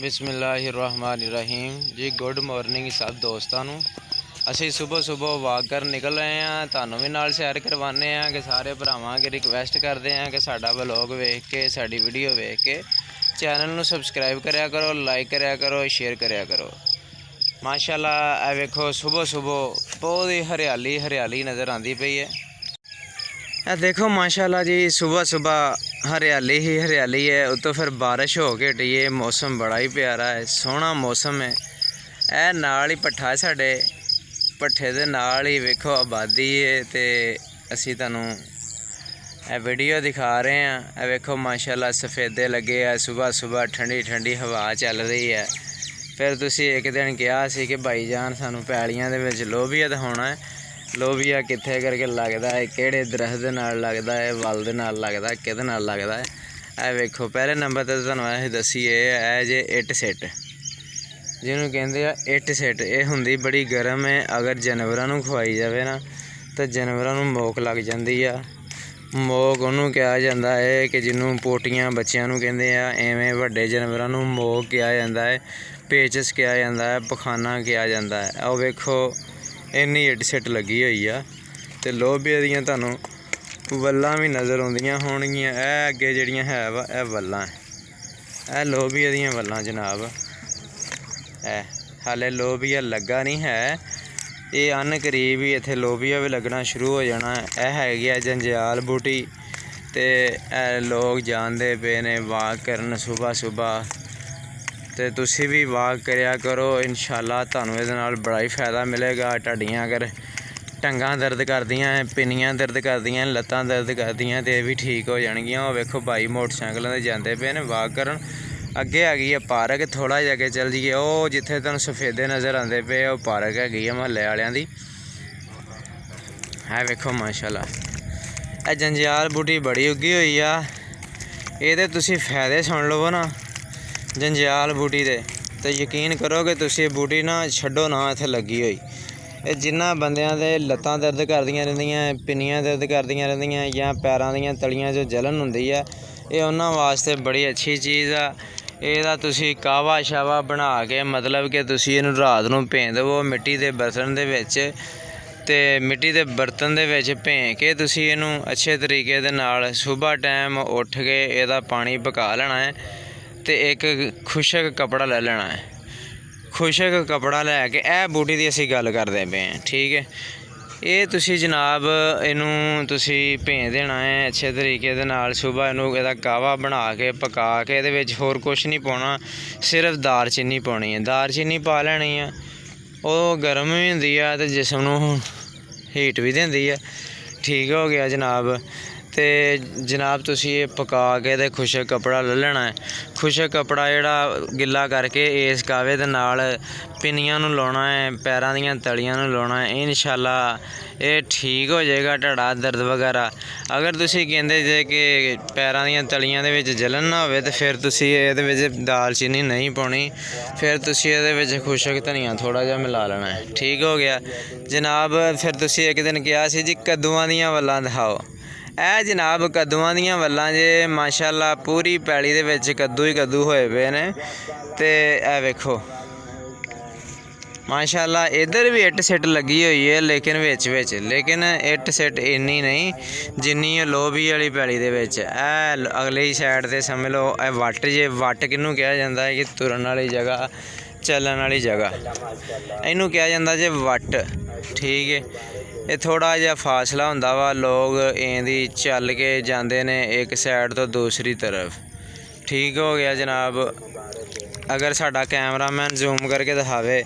बिस्मिल्लाहिर्रहमानिर्रहीम जी। Good morning सब दोस्तों नूं। असीं सुबह सुबह वाक कर निकल रहे हैं, तुहानूं भी नाल सैर करवाने हैं कि सारे भरावां अगे रिक्वेस्ट करते हैं कि साडा व्लॉग वेख के साडी वीडियो वेख के चैनल नूं सबसक्राइब करया करो, लाइक करया करो, शेयर करया करो। माशाअल्लाह ए वेखो सुबह सुबह बहुत ही हरियाली नज़र आती पई है। ए देखो माशाअल्लाह जी, सुबह सुबह हरियाली ही हरियाली है। उतो फिर बारिश हो के हटी है। मौसम बड़ा ही प्यारा है, सोहना मौसम है। ए नाल ही भट्ठा है, साडे भट्ठे दे नाल ही वेखो आबादी है। तो असी तुहानूं ए वीडियो दिखा रहे हैं। ए वेखो माशाअल्लाह सफेदे लगे है। सुबह सुबह ठंडी ठंडी हवा चल रही है। फिर तुसी एक दिन कहा सी कि भाई जान सानूं पैलियां दे विच लोबिया दिखाउणा है। लोबिया कित्थे करके लगदा है, किहड़े दरख्त दे नाल लगदा है, वल दे नाल लगदा है, किहदे नाल लगदा है। ए वेखो पहले नंबर ते तुहानूं असीं दस्सीए ए जे इट सिट, जिहनूं कहंदे आ इट सिट। ये हुंदी बड़ी गर्म है। अगर जानवरां नूं खवाई जावे ना तो जानवरां नूं मोक लग जांदी आ। मोक उहनूं कहा जांदा है कि जिन्हों पोटियां बच्चियां नूं कहंदे आ, एवें वड्डे जानवरां नूं मोक कहा जांदा है, पेचस कहा जांदा है, पखाना कहा जांदा है। आओ वेखो इन्नी इट सिट लगी हुई आ। ते लोबिया दियां तुहानूं वल्लां भी नज़र आउंदियां होणगियां। ए अगे जिहड़ियां है वा ए वल्लां, ए लोबिया दियां वल्लां जनाब। ए हाले लोबिया लगा नहीं है, ये अन करीब ही इत्थे लोबिया भी लगना शुरू हो जाना है। यह हैगी जंजियाल बूटी। तो लोग जाते पे ने वाक करन सुबह सुबह। तो तुसी भी वाक करया करो, इंशाअल्लाह तुहानूं इहदे नाल बड़ा ही फ़ायदा मिलेगा। तुहाडियां अगर टंगां दर्द करदियां, पिन्नियां दर्द करदियां, लत्तां दर्द करदियां तो भी ठीक हो जाणगियां। वो वेखो भाई मोटरसाइकिलों ते जाते पे ने वाक करन। अगे हैगी है पार्क, थोड़ा जिहा अगे चल जाइए, वो जिथे तुहानूं सफेदे नज़र आते पे वो पार्क हैगी है महल्ले वालियां दी। है वेखो माशाअल्लाह ए जंजियाल बूटी बड़ी उगी हुई आ। ये तुसी फायदे सुन लवो ना जंजियाल बूटी दे, तो यकीन करो कि तुसी बूटी ना छड्डो ना इत्थे लगी हुई। ये जिन्ना बंदियां दे लत्तां दर्द करदियां रहिंदियां, पिन्नियां दर्द करदियां रहिंदियां या पैरां दियां तलियां जो जलन हुंदी है, ये उन्हां वास्ते बड़ी अच्छी चीज़ आ। ਇਹਦਾ ਤੁਸੀਂ ਕਾਵਾ ਸ਼ਾਵਾ ਬਣਾ ਕੇ ਮਤਲਬ ਕਿ ਤੁਸੀਂ ਇਹਨੂੰ ਰਾਤ ਨੂੰ ਭੇਂ ਦੇਵੋ ਮਿੱਟੀ ਦੇ ਬਰਤਨ ਦੇ ਵਿੱਚ। ਤੇ ਮਿੱਟੀ ਦੇ ਬਰਤਨ ਦੇ ਵਿੱਚ ਭੇਂ ਕੇ ਤੁਸੀਂ ਇਹਨੂੰ ਅੱਛੇ ਤਰੀਕੇ ਦੇ ਨਾਲ ਸੁਬਾਹ ਟਾਈਮ ਉੱਠ ਕੇ ਇਹਦਾ ਪਾਣੀ ਪਕਾ ਲੈਣਾ ਹੈ। ਤੇ ਇੱਕ ਖੁਸ਼ਕ ਕਪੜਾ ਲੈ ਲੈਣਾ ਹੈ। ਖੁਸ਼ਕ ਕਪੜਾ ਲੈ ਕੇ ਇਹ ਬੂਟੀ ਦੀ ਅਸੀਂ ਗੱਲ ਕਰਦੇ ਪਏ ਹਾਂ, ਠੀਕ ਹੈ। ਇਹ ਤੁਸੀਂ ਜਨਾਬ ਇਹਨੂੰ ਤੁਸੀਂ ਭੇਂ ਦੇਣਾ ਹੈ ਅੱਛੇ ਤਰੀਕੇ ਦੇ ਨਾਲ। ਸੁਬਾਹ ਇਹਨੂੰ ਇਹਦਾ ਕਾਵਾ ਬਣਾ ਕੇ ਪਕਾ ਕੇ ਇਹਦੇ ਵਿੱਚ ਹੋਰ ਕੁਛ ਨਹੀਂ ਪਾਉਣਾ, ਸਿਰਫ ਦਾਲਚੀਨੀ ਪਾਉਣੀ ਹੈ। ਦਾਲਚੀਨੀ ਪਾ ਲੈਣੀ ਆ, ਉਹ ਗਰਮ ਵੀ ਹੁੰਦੀ ਆ ਅਤੇ ਜਿਸਮ ਨੂੰ ਹੀਟ ਵੀ ਦਿੰਦੀ ਹੈ। ਠੀਕ ਹੋ ਗਿਆ ਜਨਾਬ। ਤੇ ਜਨਾਬ ਤੁਸੀਂ ਇਹ ਪਕਾ ਕੇ ਤੇ ਖੁਸ਼ਕ ਕਪੜਾ ਲੈ ਲੈਣਾ ਹੈ। ਖੁਸ਼ਕ ਕਪੜਾ ਜਿਹੜਾ ਗਿੱਲਾ ਕਰਕੇ ਇਸ ਕਾਵੇ ਦੇ ਨਾਲ ਪਿੰਨੀਆਂ ਨੂੰ ਲਾਉਣਾ ਹੈ, ਪੈਰਾਂ ਦੀਆਂ ਤਲੀਆਂ ਨੂੰ ਲਾਉਣਾ ਹੈ। ਇਨਸ਼ਾਅੱਲਾ ਇਹ ਠੀਕ ਹੋ ਜਾਏਗਾ ਤੁਹਾਡਾ ਦਰਦ ਵਗੈਰਾ। ਅਗਰ ਤੁਸੀਂ ਕਹਿੰਦੇ ਜੇ ਕਿ ਪੈਰਾਂ ਦੀਆਂ ਤਲੀਆਂ ਦੇ ਵਿੱਚ ਜਲਨ ਨਾ ਹੋਵੇ ਤਾਂ ਫਿਰ ਤੁਸੀਂ ਇਹਦੇ ਵਿੱਚ ਦਾਲਚੀਨੀ ਨਹੀਂ ਪਾਉਣੀ। ਫਿਰ ਤੁਸੀਂ ਇਹਦੇ ਵਿੱਚ ਖੁਸ਼ਕ ਧਨੀਆ ਥੋੜ੍ਹਾ ਜਿਹਾ ਮਿਲਾ ਲੈਣਾ ਹੈ। ਠੀਕ ਹੋ ਗਿਆ ਜਨਾਬ। ਫਿਰ ਤੁਸੀਂ ਇੱਕ ਦਿਨ ਕਿਹਾ ਸੀ ਜੀ ਕੱਦੂਆਂ ਦੀਆਂ ਵੱਲਾਂ ਦਿਖਾਓ। ਇਹ ਜਨਾਬ ਕੱਦੂਆਂ ਦੀਆਂ ਵੱਲਾਂ ਜੇ ਮਾਸ਼ਾਅੱਲਾ ਪੂਰੀ ਪੈਲੀ ਦੇ ਵਿੱਚ ਕੱਦੂ ਹੀ ਕੱਦੂ ਹੋਏ ਪਏ ਨੇ। ਤੇ ਇਹ ਵੇਖੋ माशाअल्लाह इधर भी इट सिट लगी हुई है, लेकिन विच लेकिन इट सिट इन्नी नहीं जिन्नी लोबी वाली पैली दे विच। ए अगली साइड ते समझ लो ए वट जे। वट किनू कहा जाता है कि तुरन वाली जगह, चलन वाली जगह, इनू कहा जाता जे वट। ठीक है। ये थोड़ा जिहा फासला हुंदा वा, लोग इंदी चल के जाते ने एक साइड तो दूसरी तरफ। ठीक हो गया जनाब। अगर साडा कैमरामैन जूम करके दिखावे,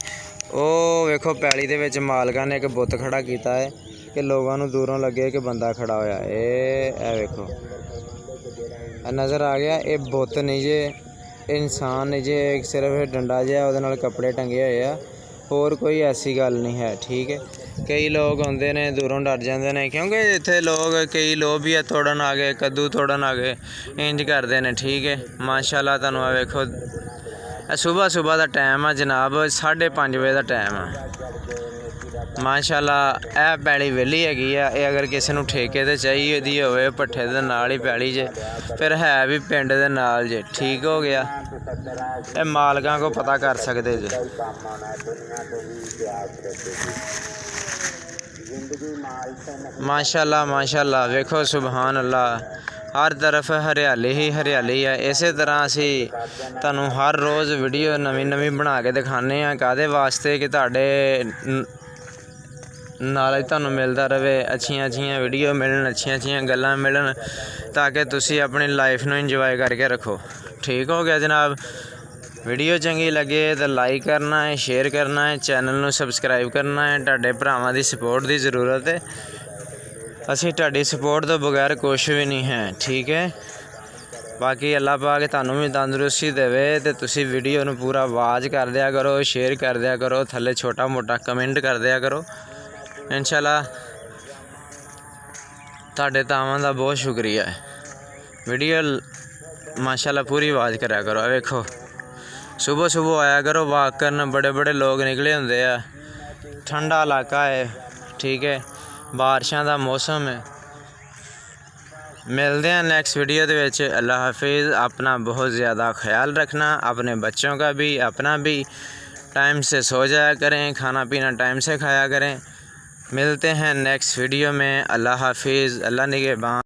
ਉਹ ਵੇਖੋ ਪੈਲੀ ਦੇ ਵਿੱਚ ਮਾਲਕਾਂ ਨੇ ਇੱਕ ਬੁੱਤ ਖੜਾ ਕੀਤਾ ਹੈ ਕਿ ਲੋਕਾਂ ਨੂੰ ਦੂਰੋਂ ਲੱਗੇ ਕਿ ਬੰਦਾ ਖੜਾ ਹੋਇਆ। ਇਹ ਵੇਖੋ ਨਜ਼ਰ ਆ ਗਿਆ। ਇਹ ਬੁੱਤ ਨਹੀਂ ਜੇ, ਇਨਸਾਨ ਨਹੀਂ ਜੇ, ਸਿਰਫ ਡੰਡਾ ਜਿਹਾ ਉਹਦੇ ਨਾਲ ਕੱਪੜੇ ਟੰਗੇ ਹੋਏ ਆ, ਹੋਰ ਕੋਈ ਐਸੀ ਗੱਲ ਨਹੀਂ ਹੈ। ਠੀਕ ਹੈ। ਕਈ ਲੋਕ ਆਉਂਦੇ ਨੇ ਦੂਰੋਂ ਡਰ ਜਾਂਦੇ ਨੇ, ਕਿਉਂਕਿ ਇੱਥੇ ਲੋਕ ਕਈ ਲੋਬੀਆ ਤੋੜਨ ਆ ਗਏ, ਕੱਦੂ ਤੋੜਨ ਆ ਗਏ, ਇੰਜ ਕਰਦੇ ਨੇ। ਠੀਕ ਹੈ। ਮਾਸ਼ਾਅੱਲਾ ਤੁਹਾਨੂੰ ਆ ਵੇਖੋ सुबह सुबह का टाइम है जनाब, 5:30 बजे का टाइम है। माशाअल्लाह यह पैली वेली हैगी आ। अगर किसी को ठेके ते चाहिए होवे भट्ठे दे नाल ही पैली जे, फिर है भी पिंड दे नाल जे। ठीक हो गया। ਇਹ ਮਾਲਕਾਂ ਕੋ ਪਤਾ ਕਰ ਸਕਦੇ ਜੇ। ਮਾਸ਼ਾਅੱਲਾ ਮਾਸ਼ਾਅੱਲਾ, ਵੇਖੋ ਸੁਬਹਾਨ ਅੱਲਾ, ਹਰ ਤਰਫ ਹਰਿਆਲੀ ਹੀ ਹਰਿਆਲੀ ਹੈ। ਇਸੇ ਤਰ੍ਹਾਂ ਅਸੀਂ ਤੁਹਾਨੂੰ ਹਰ ਰੋਜ਼ ਵੀਡੀਓ ਨਵੀਂ ਨਵੀਂ ਬਣਾ ਕੇ ਦਿਖਾਉਂਦੇ ਹਾਂ। ਕਾਹਦੇ ਵਾਸਤੇ? ਕਿ ਤੁਹਾਡੇ ਨਾਲ ਤੁਹਾਨੂੰ ਮਿਲਦਾ ਰਹੇ, ਅੱਛੀਆਂ ਅੱਛੀਆਂ ਵੀਡੀਓ ਮਿਲਣ, ਅੱਛੀਆਂ ਅੱਛੀਆਂ ਗੱਲਾਂ ਮਿਲਣ, ਤਾਂ ਕਿ ਤੁਸੀਂ ਆਪਣੀ ਲਾਈਫ ਨੂੰ ਇੰਜੋਏ ਕਰਕੇ ਰੱਖੋ। ਠੀਕ ਹੋ ਗਿਆ ਜਨਾਬ। ਵੀਡੀਓ ਚੰਗੀ ਲੱਗੇ ਤਾਂ ਲਾਈਕ ਕਰਨਾ ਹੈ, ਸ਼ੇਅਰ ਕਰਨਾ ਹੈ, ਚੈਨਲ ਨੂੰ ਸਬਸਕ੍ਰਾਈਬ ਕਰਨਾ ਹੈ। ਤੁਹਾਡੇ ਭਰਾਵਾਂ ਦੀ ਸਪੋਰਟ ਦੀ ਜ਼ਰੂਰਤ ਹੈ। ਅਸੀਂ ਤੁਹਾਡੀ ਸਪੋਰਟ ਤੋਂ ਬਗੈਰ ਕੁਛ ਵੀ ਨਹੀਂ ਹੈ। ਠੀਕ ਹੈ। ਬਾਕੀ ਅੱਲਾ ਪਾਕ ਤੁਹਾਨੂੰ ਵੀ ਤੰਦਰੁਸਤੀ ਦੇਵੇ ਅਤੇ ਤੁਸੀਂ ਵੀਡੀਓ ਨੂੰ ਪੂਰਾ ਵਾਚ ਕਰ ਦਿਆ ਕਰੋ, ਸ਼ੇਅਰ ਕਰ ਦਿਆ ਕਰੋ, ਥੱਲੇ ਛੋਟਾ ਮੋਟਾ ਕਮੈਂਟ ਕਰ ਦਿਆ ਕਰੋ। ਇੰਸ਼ਾਅੱਲਾ ਤੁਹਾਡੇ ਤਾਵਾਂ ਦਾ ਬਹੁਤ ਸ਼ੁਕਰੀਆ ਹੈ। ਵੀਡੀਓ ਮਾਸ਼ਾਅੱਲਾ ਪੂਰੀ ਆਵਾਜ਼ ਕਰਿਆ ਕਰੋ। ਵੇਖੋ ਸੁਬਹ ਸੁਬਹ ਆਇਆ ਕਰੋ ਵਾਕ ਕਰਨ, ਬੜੇ ਬੜੇ ਲੋਕ ਨਿਕਲੇ ਹੁੰਦੇ ਆ। ਠੰਡਾ ਇਲਾਕਾ ਹੈ। ਠੀਕ ਹੈ। ਬਾਰਿਸ਼ਾਂ ਦਾ ਮੌਸਮ ਹੈ। मिलते हैं नेक्स्ट वीडियो के विच। अल्लाह हाफिज़। अपना बहुत ज़्यादा ख्याल रखना, अपने बच्चों का भी, अपना भी। टाइम से सो जाया करें, खाना पीना टाइम से खाया करें। मिलते हैं नेक्स्ट वीडियो में। अल्लाह हाफिज़। अल्लाह निगहबान।